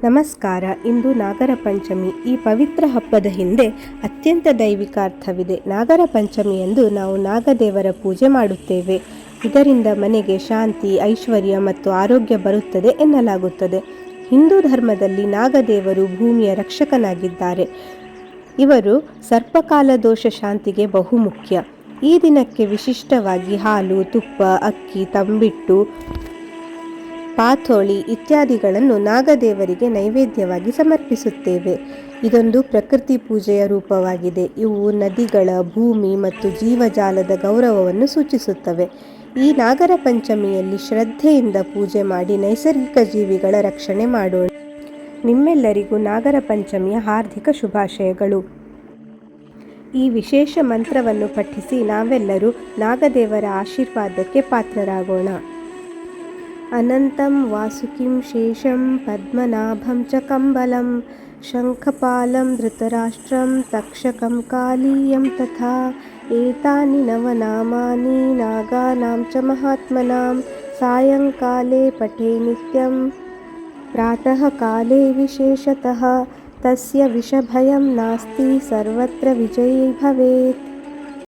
ನಮಸ್ಕಾರ. ಇಂದು ನಾಗರ ಪಂಚಮಿ. ಈ ಪವಿತ್ರ ಹಬ್ಬದ ಹಿಂದೆ ಅತ್ಯಂತ ದೈವಿಕ ಅರ್ಥವಿದೆ. ನಾಗರ ಪಂಚಮಿಯಂದು ನಾವು ನಾಗದೇವರ ಪೂಜೆ ಮಾಡುತ್ತೇವೆ. ಇದರಿಂದ ಮನೆಗೆ ಶಾಂತಿ, ಐಶ್ವರ್ಯ ಮತ್ತು ಆರೋಗ್ಯ ಬರುತ್ತದೆ ಎನ್ನಲಾಗುತ್ತದೆ. ಹಿಂದೂ ಧರ್ಮದಲ್ಲಿ ನಾಗದೇವರು ಭೂಮಿಯ ರಕ್ಷಕನಾಗಿದ್ದಾರೆ. ಇವರು ಸರ್ಪಕಾಲ ದೋಷ ಶಾಂತಿಗೆ ಬಹುಮುಖ್ಯ. ಈ ದಿನಕ್ಕೆ ವಿಶಿಷ್ಟವಾಗಿ ಹಾಲು, ತುಪ್ಪ, ಅಕ್ಕಿ, ತಂಬಿಟ್ಟು, ಪಾಥೋಳಿ ಇತ್ಯಾದಿಗಳನ್ನು ನಾಗದೇವರಿಗೆ ನೈವೇದ್ಯವಾಗಿ ಸಮರ್ಪಿಸುತ್ತೇವೆ. ಇದೊಂದು ಪ್ರಕೃತಿ ಪೂಜೆಯ ರೂಪವಾಗಿದೆ. ಇವು ನದಿಗಳ, ಭೂಮಿ ಮತ್ತು ಜೀವಜಾಲದ ಗೌರವವನ್ನು ಸೂಚಿಸುತ್ತವೆ. ಈ ನಾಗರ ಪಂಚಮಿಯಲ್ಲಿ ಶ್ರದ್ಧೆಯಿಂದ ಪೂಜೆ ಮಾಡಿ ನೈಸರ್ಗಿಕ ಜೀವಿಗಳ ರಕ್ಷಣೆ ಮಾಡೋಣ. ನಿಮ್ಮೆಲ್ಲರಿಗೂ ನಾಗರ ಪಂಚಮಿಯ ಹಾರ್ದಿಕ ಶುಭಾಶಯಗಳು. ಈ ವಿಶೇಷ ಮಂತ್ರವನ್ನು ಪಠಿಸಿ ನಾವೆಲ್ಲರೂ ನಾಗದೇವರ ಆಶೀರ್ವಾದಕ್ಕೆ ಪಾತ್ರರಾಗೋಣ. ಅನಂತಂ ವಾಸುಕಿಂ ಶೇಷಂ ಪದ್ಮನಾಭಂ ಚ ಕಂಬಲಂ ಶಂಖಪಾಲಂ ಧೃತರಾಷ್ಟ್ರಂ ತಕ್ಷಕಂ ಕಾಲೀಯಂ ತಥಾ ಏತಾನಿ ನವನಾಮಾನಿ ನಾಗಾನಾಂ ಚ ಮಹಾತ್ಮನಾಂ ಸಾಯಂಕಾಲೇ ಪಠೇ ನಿತ್ಯಂ ಪ್ರಾತಃ ಕಾಲೇ ವಿಶೇಷತಃ ತಸ್ಯ ವಿಷಭಯಂ ನಾಸ್ತಿ ಸರ್ವತ್ರ ವಿಜಯೀ ಭವೇತ್.